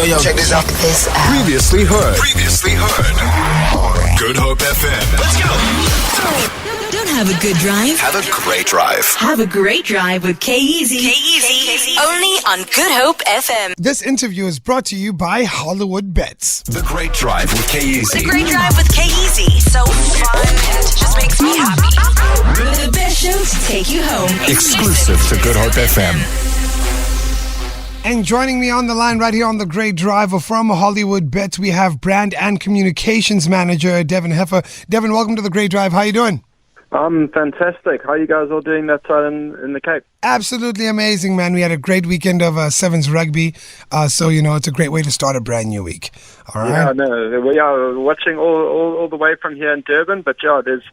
Yo, check this out. Previously heard. Good Hope FM. Let's go. Don't have a good drive. Have a great drive. Have a great drive with K-Easy. Only on Good Hope FM. This interview is brought to you by Hollywoodbets. The Great Drive with K-Easy. The Great Drive with K-Easy. So fun and just makes me happy. The best show to take you home. Exclusive to Good Hope FM. And joining me on the line right here on the Great Drive from Hollywoodbets, we have Brand and Communications Manager Devin Heffer. Devin, welcome to the Great Drive. How you doing? I'm fantastic. How are you guys all doing that side in the Cape? Absolutely amazing, man. We had a great weekend of Sevens rugby, so it's a great way to start a brand new week. All right. Yeah, no, we are watching all the way from here in Durban, but yeah, there's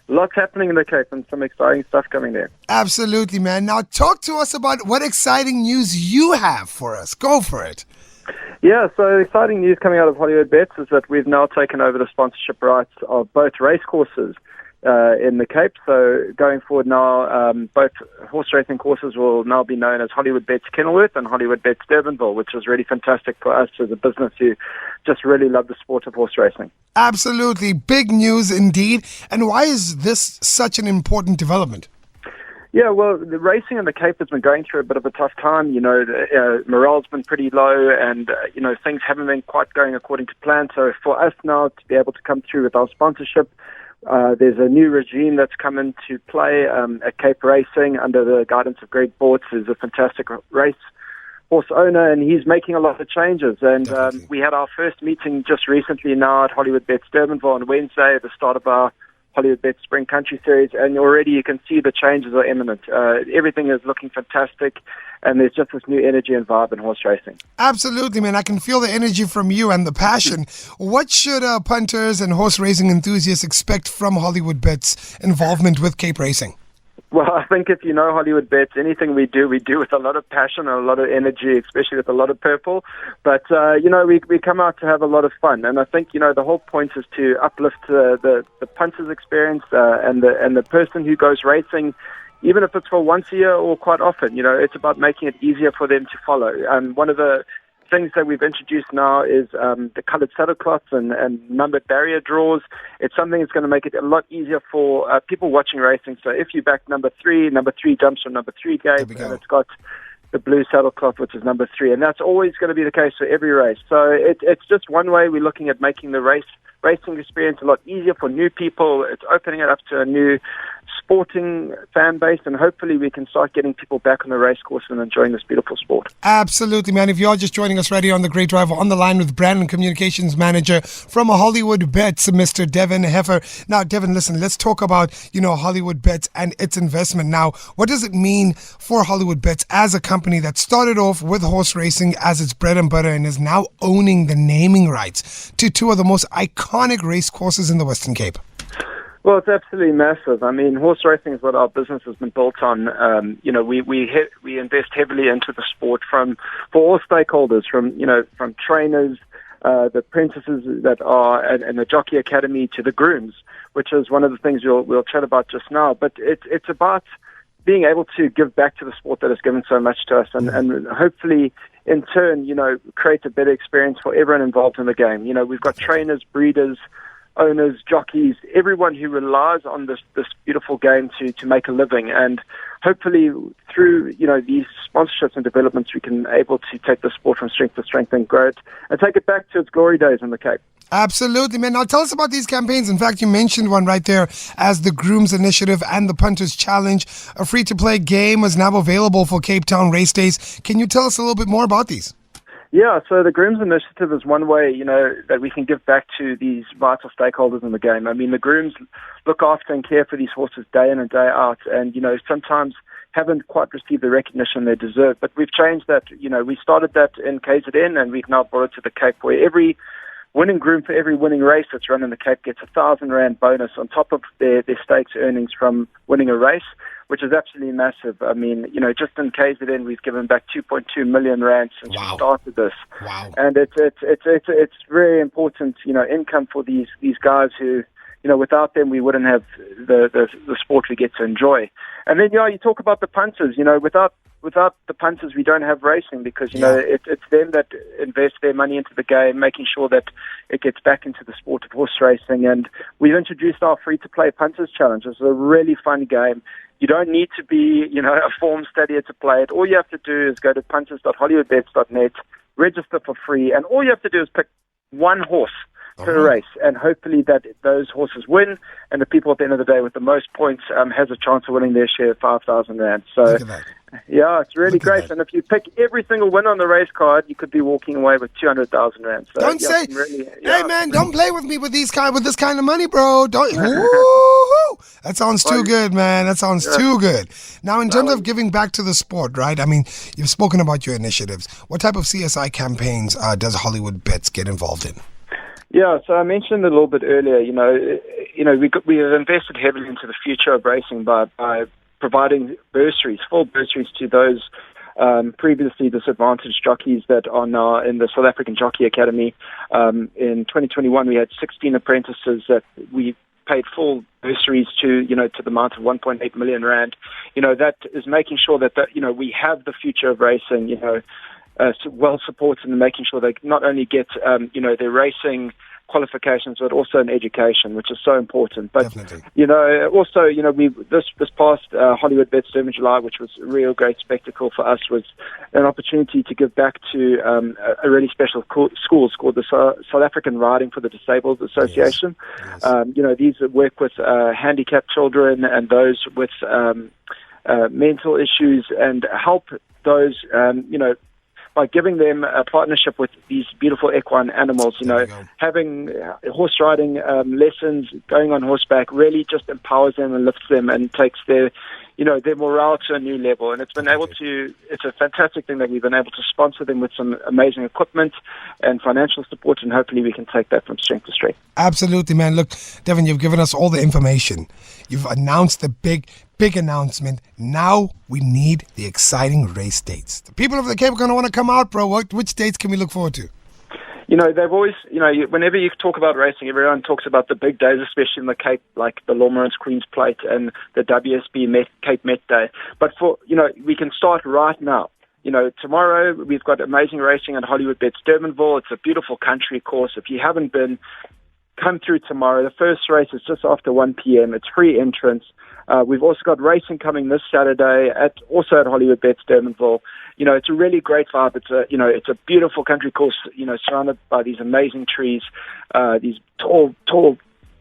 lots happening in the Cape and some exciting stuff coming there. Absolutely, man. Now talk to us about what exciting news you have for us. Go for it. Yeah, so exciting news coming out of Hollywoodbets is that we've now taken over the sponsorship rights of both race courses in the Cape. So going forward now, both horse racing courses will now be known as Hollywoodbets Kenilworth and Hollywoodbets Durbanville, which is really fantastic for us as a business who just really love the sport of horse racing. Absolutely. Big news indeed. And why is this such an important development? Yeah, well, the racing in the Cape has been going through a bit of a tough time. Morale's been pretty low and, things haven't been quite going according to plan. So for us now to be able to come through with our sponsorship, there's a new regime that's come into play at Cape Racing under the guidance of Greg Bortz, who's a fantastic race horse owner, and he's making a lot of changes. And we had our first meeting just recently now at Hollywoodbets Durbanville on Wednesday at the start of our Hollywoodbets Spring Country Series, and already you can see the changes are imminent. Everything is looking fantastic, and there's just this new energy and vibe in horse racing. Absolutely, man. I can feel the energy from you and the passion. What should punters and horse racing enthusiasts expect from Hollywoodbets' involvement with Cape Racing? Well, I think if you know Hollywoodbets, anything we do with a lot of passion and a lot of energy, especially with a lot of purple. But, we come out to have a lot of fun. And I think, the whole point is to uplift the punter's experience and the person who goes racing, even if it's for once a year or quite often. It's about making it easier for them to follow. One of the things that we've introduced now is the coloured saddle cloths and numbered barrier draws. It's something that's going to make it a lot easier for people watching racing. So if you back number three jumps from number 3 gate, and it's got the blue saddle cloth, which is number 3, and that's always going to be the case for every race. So it's just one way we're looking at making the racing experience a lot easier for new people. It's opening it up to a new sporting fan base, and hopefully we can start getting people back on the race course and enjoying this beautiful sport. Absolutely, man. If you're just joining us right here on the Great Drive, on the line with Brand and Communications Manager from Hollywoodbets, Mr. Devin Heffer. Now, Devin, listen, let's talk about, Hollywoodbets and its investment. Now, what does it mean for Hollywoodbets as a company that started off with horse racing as its bread and butter and is now owning the naming rights to two of the most iconic race courses in the Western Cape? Well, it's absolutely massive. I mean, horse racing is what our business has been built on. We invest heavily into the sport for all stakeholders, from trainers, the apprentices that are in the jockey academy to the grooms, which is one of the things we'll chat about just now. But it's about being able to give back to the sport that has given so much to us, and hopefully in turn, create a better experience for everyone involved in the game. We've got trainers, breeders, owners, jockeys, everyone who relies on this beautiful game to make a living. And hopefully through, these sponsorships and developments, we can able to take the sport from strength to strength and grow it and take it back to its glory days in the Cape. Absolutely, man. Now tell us about these campaigns. In fact, you mentioned one right there as the Grooms Initiative and the Punters Challenge. A free-to-play game is now available for Cape Town race days. Can you tell us a little bit more about these? Yeah, so the Grooms Initiative is one way, that we can give back to these vital stakeholders in the game. I mean, the grooms look after and care for these horses day in and day out, and, sometimes haven't quite received the recognition they deserve. But we've changed that. We started that in KZN, and we've now brought it to the Cape, where every winning groom for every winning race that's run in the Cape gets R1,000 bonus on top of their stakes earnings from winning a race, which is absolutely massive. I mean, just in KZN, we've given back 2.2 million rand since we started this. Wow. And it's very important, income for these guys who, without them, we wouldn't have the sport we get to enjoy. And then, you talk about the punters. Without the punters, we don't have racing because, it's them that invest their money into the game, making sure that it gets back into the sport of horse racing. And we've introduced our free-to-play Punters Challenge. It's a really fun game. You don't need to be, a form studier to play it. All you have to do is go to punters.hollywoodbets.net, register for free, and all you have to do is pick one horse per race, and hopefully that those horses win, and the people at the end of the day with the most points has a chance of winning their share of 5,000 rand. So, yeah, it's really great. And if you pick every single winner on the race card, you could be walking away with 200,000 rand. So, hey man, don't play with me with this kind of money, bro. Don't. Woo-hoo. That sounds too good, man. That sounds too good. Now, in terms of giving back to the sport, right? I mean, you've spoken about your initiatives. What type of CSI campaigns does Hollywood Bets get involved in? Yeah, so I mentioned a little bit earlier, we have invested heavily into the future of racing by providing full bursaries to those previously disadvantaged jockeys that are now in the South African Jockey Academy. In 2021, we had 16 apprentices that we paid full bursaries to the amount of 1.8 million rand. That is making sure that we have the future of racing, well supported in making sure they not only get their racing qualifications but also an education, which is so important. But also this past Hollywoodbets Durbanville, which was a real great spectacle for us, was an opportunity to give back to a really special school called the South African Riding for the Disabled Association. Yes. These work with handicapped children and those with mental issues, and help those by giving them a partnership with these beautiful equine animals, having horse riding lessons, going on horseback, really just empowers them and lifts them and takes their morale to a new level. And it's a fantastic thing that we've been able to sponsor them with some amazing equipment and financial support, and hopefully we can take that from strength to strength. Absolutely, man. Look, Devin, you've given us all the information. You've announced the big announcement. Now we need the exciting race dates. The people of the Cape are going to want to come out, bro. Which dates can we look forward to? They've always, whenever you talk about racing, everyone talks about the big days, especially in the Cape, like the Lormerans Queen's Plate and the WSB Cape Met Day. But we can start right now. Tomorrow we've got amazing racing at Hollywoodbets Durbanville. It's a beautiful country course. If you haven't been, come through tomorrow. The first race is just after 1 p.m. It's free entrance. We've also got racing coming this Saturday also at Hollywoodbets Durbanville. It's a really great vibe. It's a beautiful country course, surrounded by these amazing trees, these tall,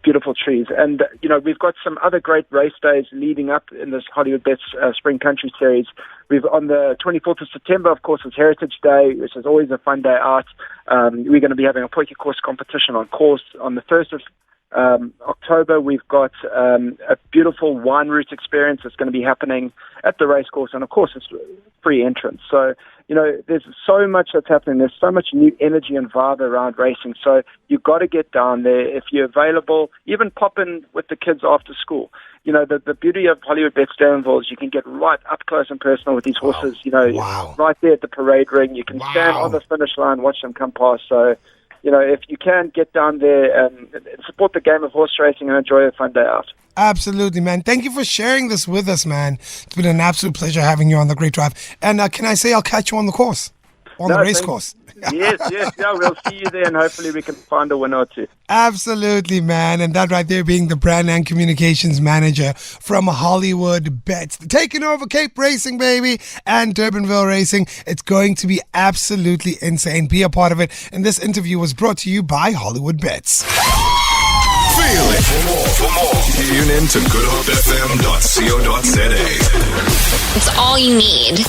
beautiful trees. And, we've got some other great race days leading up in this Hollywoodbets Spring Country Series. We've on the 24th of September, of course, is Heritage Day, which is always a fun day out. We're going to be having a Potjie course competition on course. On the 1st of October, we've got a beautiful wine route experience that's going to be happening at the race course, and of course it's free entrance. So there's so much that's happening. There's so much new energy and vibe around racing, so you've got to get down there if you're available. Even pop in with the kids after school. The beauty of Hollywoodbets Durbanville is you can get right up close and personal with these horses. Right there at the parade ring, you can stand on the finish line, watch them come past. So if you can get down there and support the game of horse racing and enjoy a fun day out. Absolutely, man. Thank you for sharing this with us, man. It's been an absolute pleasure having you on the Great Drive. And can I say I'll catch you on the course? On the race course? Yes. Yeah, we'll see you there, and hopefully we can find a winner or two. Absolutely, man. And that right there being the brand and communications manager from Hollywood Bets. Taking over Cape Racing, baby, and Durbanville Racing. It's going to be absolutely insane. Be a part of it. And this interview was brought to you by Hollywood Bets. Feel it. For more, tune in to goodhopefm.co.za. It's all you need.